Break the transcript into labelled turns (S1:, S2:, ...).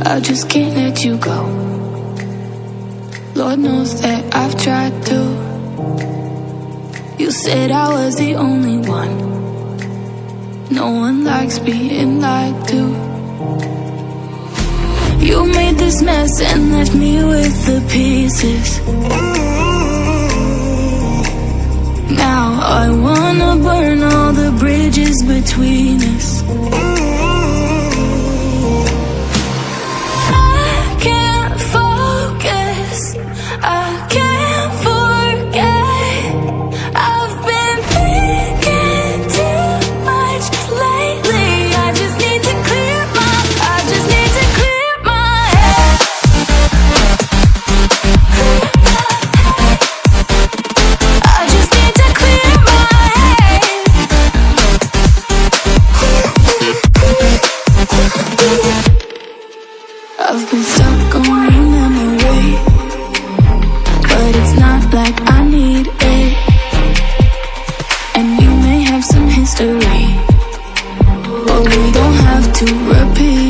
S1: I just can't let you go. Lord knows that I've tried to. You said I was the only one. No one likes being lied to. You made this mess and left me with the pieces. Now I wanna burn all the bridges between us. I can't focus, I can't forget. I've been thinking too much lately. I just need to clear my head. I just need to clear my head. I've been stuck on your memory, but it's not like I need it. And you may have some history, but we don't have to repeat.